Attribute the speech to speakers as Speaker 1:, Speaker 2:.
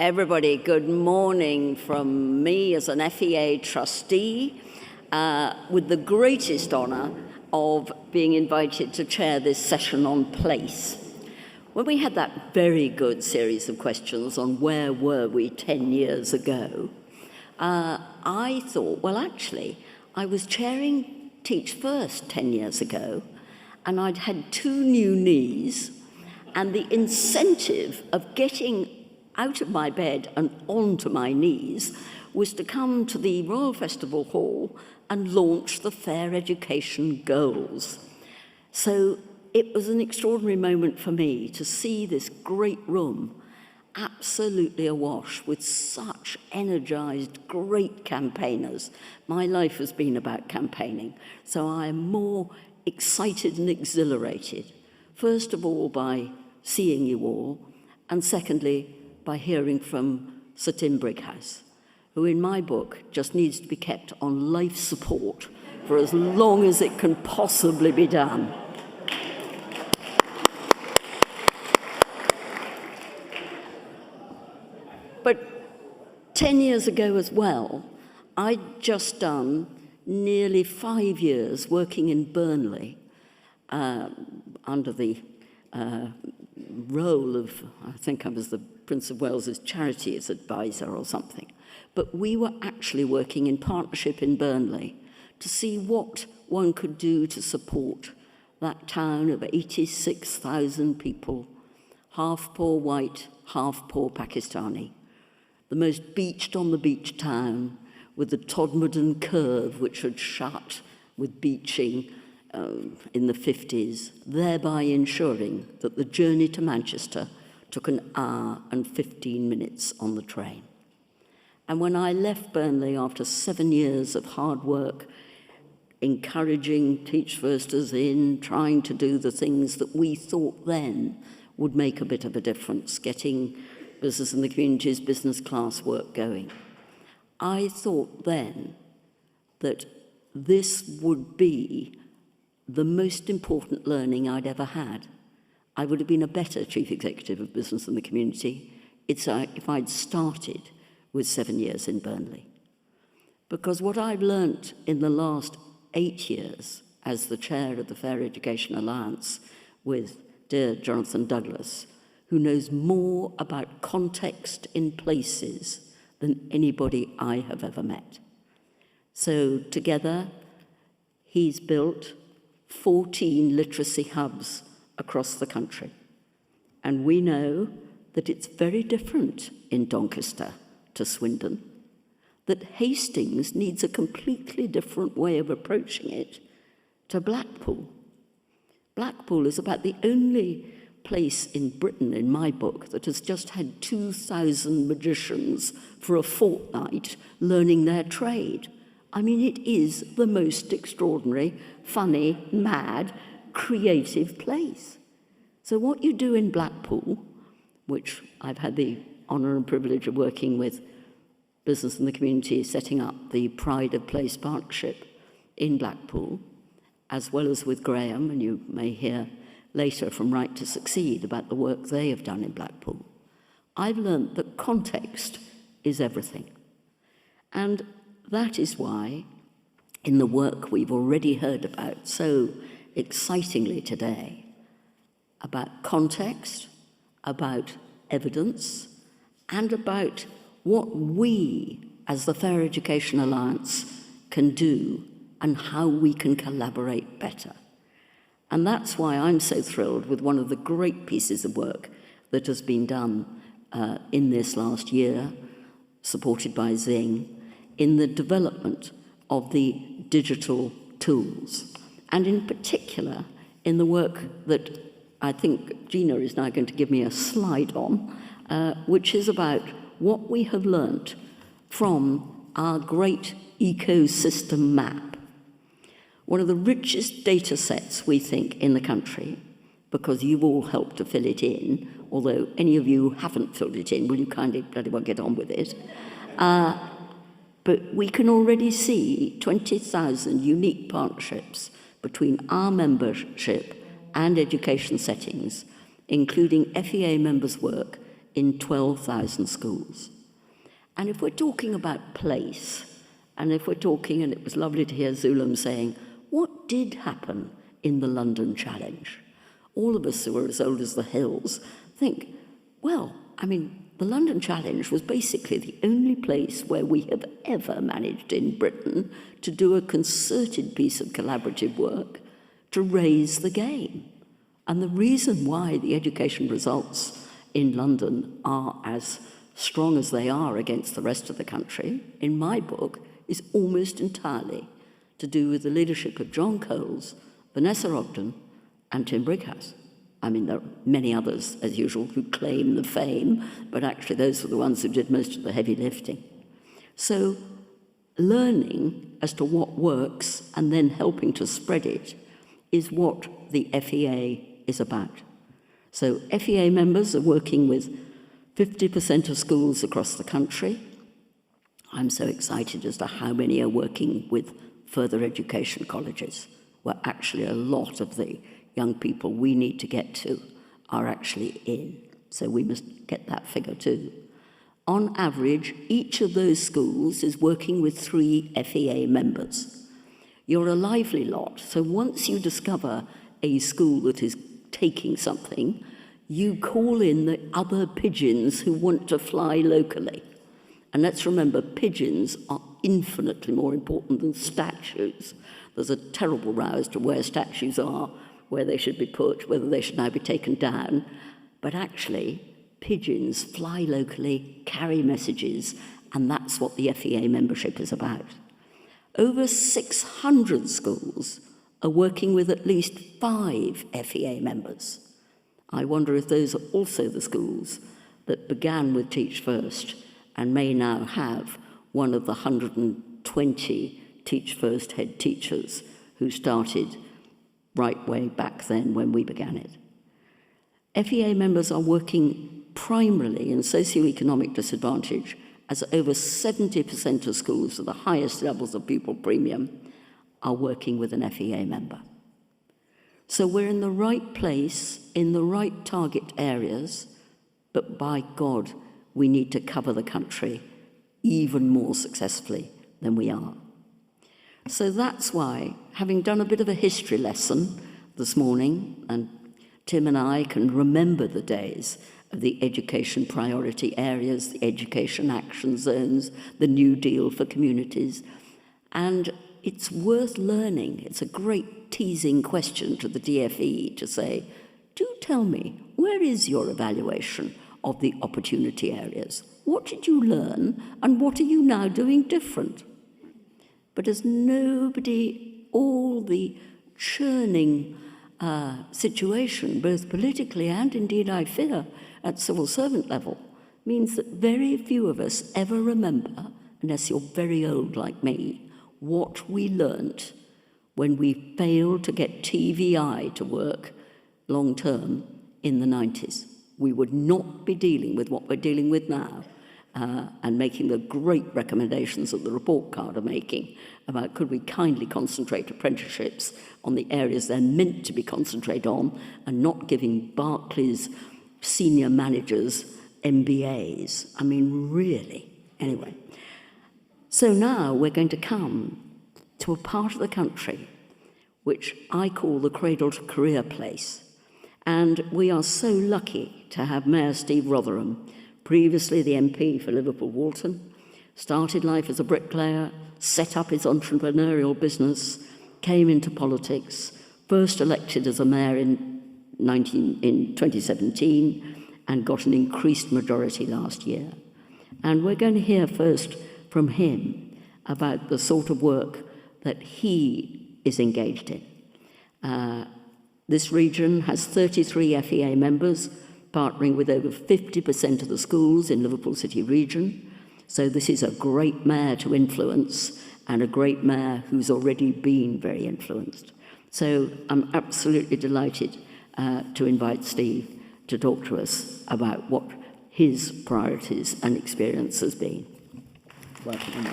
Speaker 1: Everybody, good morning from me as an FEA trustee, with the greatest honour of being invited to chair this session on place. When we had that very good series of questions on where were we 10 years ago, I thought, well, actually, I was chairing Teach First 10 years ago, and I'd had 2 new knees, and the incentive of getting out of my bed and onto my knees was to come to the Royal Festival Hall and launch the Fair Education goals. So it was an extraordinary moment for me to see this great room absolutely awash with such energised, great campaigners. My life has been about campaigning, so I am more excited and exhilarated, first of all by seeing you all, and secondly, by hearing from Sir Tim Brighouse, who in my book just needs to be kept on life support for as long as it can possibly be done. But 10 years ago as well, I'd just done nearly 5 years working in Burnley under the role of, I think I was the Prince of Wales's charities advisor or something. But we were actually working in partnership in Burnley to see what one could do to support that town of 86,000 people, half poor white, half poor Pakistani. The most beached on the beach town, with the Todmorden curve which had shut with beaching in the 50s, thereby ensuring that the journey to Manchester took 1 hour and 15 minutes on the train. And when I left Burnley after 7 years of hard work, encouraging Teach Firsters in, trying to do the things that we thought then would make a bit of a difference, getting business in the community's business class work going, I thought then that this would be the most important learning I'd ever had. I would have been a better chief executive of business in the community if I'd started with 7 years in Burnley. Because what I've learnt in the last 8 years as the chair of the Fair Education Alliance with dear Jonathan Douglas, who knows more about context in places than anybody I have ever met. So together, he's built 14 literacy hubs across the country. And we know that it's very different in Doncaster to Swindon, that Hastings needs a completely different way of approaching it to Blackpool. Blackpool is about the only place in Britain, in my book, that has just had 2,000 magicians for a fortnight learning their trade. I mean, it is the most extraordinary, funny, mad, creative place. So what you do in Blackpool, which I've had the honour and privilege of working with business in the community, setting up the Pride of Place partnership in Blackpool, as well as with Graham, and you may hear later from Right to Succeed about the work they have done in Blackpool, I've learnt that context is everything. And that is why, in the work we've already heard about so excitingly today, about context, about evidence, and about what we, as the Fair Education Alliance, can do and how we can collaborate better. And that's why I'm so thrilled with one of the great pieces of work that has been done in this last year, supported by Zing, in the development of the digital tools, and in particular in the work that I think Gina is now going to give me a slide on, which is about what we have learnt from our great ecosystem map. One of the richest data sets, we think, in the country, because you've all helped to fill it in, although any of you haven't filled it in, will you kindly bloody well get on with it? But we can already see 20,000 unique partnerships between our membership and education settings, including FEA members' work in 12,000 schools. And if we're talking about place, and if we're talking, and it was lovely to hear Zulum saying, what did happen in the London Challenge? All of us who are as old as the hills think, well, I mean, the London Challenge was basically the only place where we have ever managed in Britain to do a concerted piece of collaborative work to raise the game. And the reason why the education results in London are as strong as they are against the rest of the country, in my book, is almost entirely to do with the leadership of John Coles, Vanessa Ogden, and Tim Brighouse. I mean, there are many others, as usual, who claim the fame, but actually those were the ones who did most of the heavy lifting. So learning as to what works and then helping to spread it is what the FEA is about. So FEA members are working with 50% of schools across the country. I'm so excited as to how many are working with further education colleges, where actually a lot of the young people we need to get to are actually in. So we must get that figure too. On average, each of those schools is working with 3 FEA members. You're a lively lot, so once you discover a school that is taking something, you call in the other pigeons who want to fly locally. And let's remember, pigeons are infinitely more important than statues. There's a terrible row as to where statues are, where they should be put, whether they should now be taken down. But actually, pigeons fly locally, carry messages, and that's what the FEA membership is about. Over 600 schools are working with at least 5 FEA members. I wonder if those are also the schools that began with Teach First and may now have one of the 120 Teach First head teachers who started right way back then when we began it. FEA members are working primarily in socioeconomic disadvantage, as over 70% of schools at the highest levels of pupil premium are working with an FEA member. So we're in the right place, in the right target areas, but by God, we need to cover the country even more successfully than we are. So that's why, having done a bit of a history lesson this morning, and Tim and I can remember the days of the education priority areas, the education action zones, the New Deal for communities, and it's worth learning. It's a great teasing question to the DFE to say, do tell me, where is your evaluation of the opportunity areas? What did you learn, and what are you now doing different? But as nobody, all the churning situation, both politically and indeed, I fear, at civil servant level, means that very few of us ever remember, unless you're very old like me, what we learnt when we failed to get TVI to work long term in the 90s. We would not be dealing with what we're dealing with now and making the great recommendations that the report card are making about could we kindly concentrate apprenticeships on the areas they're meant to be concentrated on and not giving Barclays senior managers MBAs. I mean, really. Anyway. So now we're going to come to a part of the country which I call the cradle to career place. And we are so lucky to have Mayor Steve Rotherham, previously the MP for Liverpool Walton, started life as a bricklayer, set up his entrepreneurial business, came into politics, first elected as a mayor in 2017, and got an increased majority last year. And we're going to hear first from him about the sort of work that he is engaged in. This region has 33 FEA members, partnering with over 50% of the schools in Liverpool City region. So this is a great mayor to influence, and a great mayor who's already been very influenced. So I'm absolutely delighted to invite Steve to talk to us about what his priorities and experience has been. Welcome.